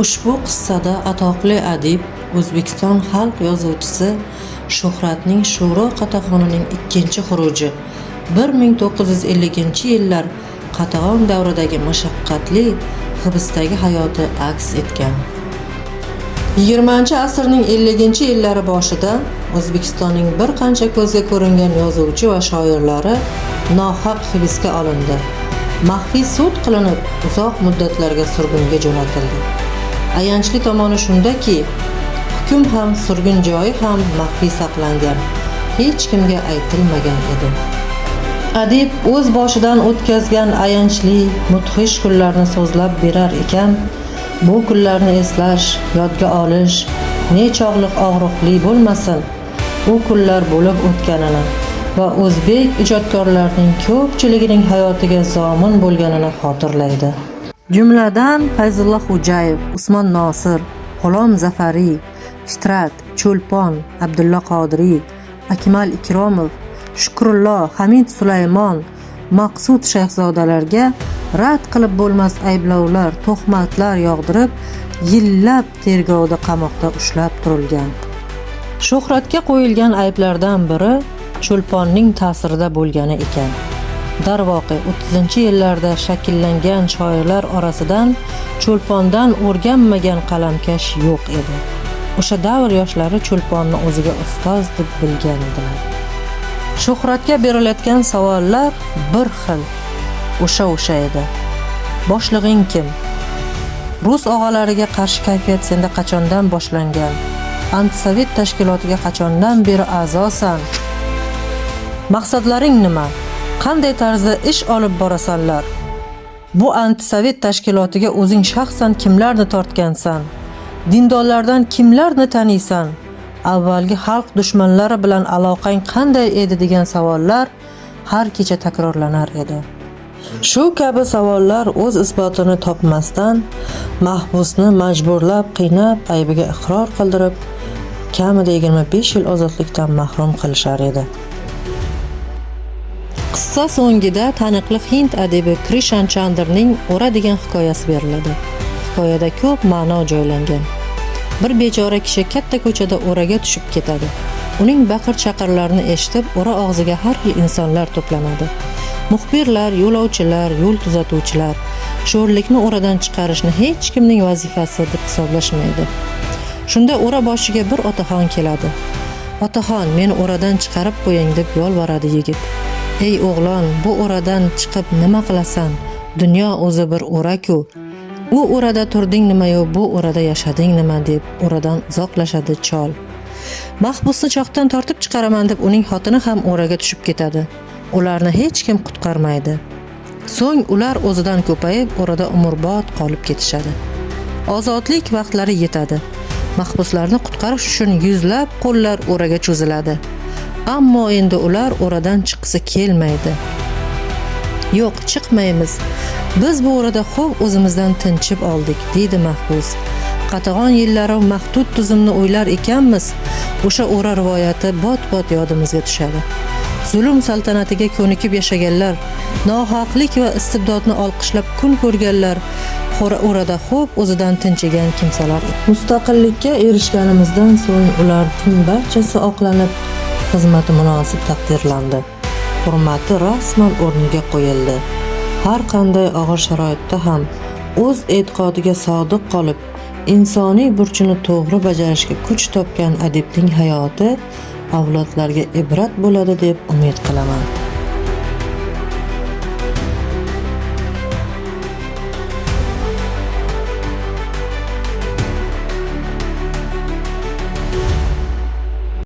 Ushbu qissada atoqli adib, O'zbekiston xalq yozuvchisi Shuhratning Sho'ro qatag'onining ikkinchi xuruji 1950-yillar Qatag'on davridagi mashaqqatli hibsdagi hayoti aks etgan. 20-asrning 50-yillari boshida O'zbekistonning bir qancha ko'zga ko'ringan yozuvchi va shoirlari nohaq hibsga olindi. Maxfiy sud qilinib, uzoq muddatlarga surgunga jo'natildi. Ayanchli tomoni shundaki, hukm ham, surgun joyi ham maxfiy saqlangan, hech kimga aytilmagan edi. Adib o'z boshidan o'tkazgan ayanchli, mudhish kunlarni so'zlab berar ekan, bu kunlarni eslash, yodga olish nechog'liq og'riqli bo'lmasin, u kunlar bo'lib o'tganini va o'zbek ijodkorlarining ko'pchiligining hayotiga zomin bo'lganini xotirlaydi. Jumladan Fayzullo Xo'jayev, Usmon Nosir, G'ulom Zafariy, Fitrat, Cho'lpon, Abdulla Qodiriy, Akmal Ikromov, Shukrullo, Hamid Sulaymon, Maqsud Shayxzodalarga rad qilib bo'lmas ayblovlar, tuhmatlar yog'dirib, yillab tergovda qamoqda ushlab turilgan. Shuhratga qo'yilgan ayblardan biri Cho'lponning ta'sirida bo'lgani ekan. Darvoqe 30-yillarda shakllangan shoirlar orasidan Cho'lpondan o'rganmagan qalamkash yo'q edi. O'sha davr yoshlari Cho'lponni o'ziga ustoz deb bilgan edilar. Shuhratga berilayotgan savollar bir xil, o'sha edi. Boshlig'ing kim? Rus og'alariga qarshi kayfiyat senda qachondan boshlangan? Antisovet tashkilotiga qachondan beri a'zosan? Maqsadlaring nima? Qanday tarzda ish olib borasanlar? Bu antisovet tashkilotiga o'zing shaxsan kimlarni tortgansan? Dindorlardan kimlarni taniysan? Avvalgi xalq dushmanlari bilan aloqang qanday edi degan savollar har kecha takrorlanar edi. Shu kabi savollar o'z isbotini topmasdan mahbusni majburlab, qiynab, aybiga iqror qildirib, kamida 25 yil ozodlikdan mahrum qilishar edi. Qissa so'ngida taniqli hind adibi Krishan Chandraning O'ra degan hikoyasi beriladi. Hikoyada ko'p ma'no joylangan. Bir bechora kishi katta ko'chada o'raga tushib ketadi. Uning baqir-chaqirlarini eshitib, o'ra og'ziga har xil insonlar to'planadi. Muxbirlar, yo'lovchilar, yo'l tuzatuvchilar sho'rlikni o'radan chiqarishni hech kimning vazifasi deb hisoblashmaydi. Shunda o'ra boshiga bir otaxon keladi. "Otaxon, meni o'radan chiqarib qo'ying" deb yolvoradi yigit. "Ey o'g'lon, bu o'radan chiqib nima qilasan? Dunyo o'zi bir o'ra-ku. U o'rada turding nima-yu, bu o'rada yashading nima?" deb o'radan uzoqlashadi chol. Mahbusni choqdan tortib chiqaraman deb uning xotini ham o'raga tushib ketadi. Ularni hech kim qutqarmaydi. So'ng ular o'zidan ko'payib, o'rada umrbod qolib ketishadi. Ozodlik vaqtlari yetadi. Mahbuslarni qutqarish uchun yuzlab qo'llar o'raga cho'ziladi. Ammo endi ular o'radan chiqsa kelmaydi. "Yo'q, chiqmaymiz. Biz bu o'rada xo'p o'zimizdan tinchib oldik", deydi mahbus. Qatag'on yillari mahdud tuzumni o'ylar ekanmiz, o'sha o'ra rivoyati bot-bot yodimizga tushadi. Zulm saltanatiga ko'nikib yashaganlar, nohaqlik va istibdodni olqishlab kun ko'rganlar, o'rada xo'p o'zidan tinchigan kimsalar. Mustaqillikka erishganimizdan so'ng ularning barchasi oqlanib, xizmati munosib taqdirlandi. Hurmati rasman o'rniga qo'yildi. Har qanday og'ir sharoitda ham o'z e'tiqodiga sodiq qolib, insoniy burchini to'g'ri bajarishga kuch topgan adibning hayoti avlodlarga ibrat bo'ladi deb umid qilaman.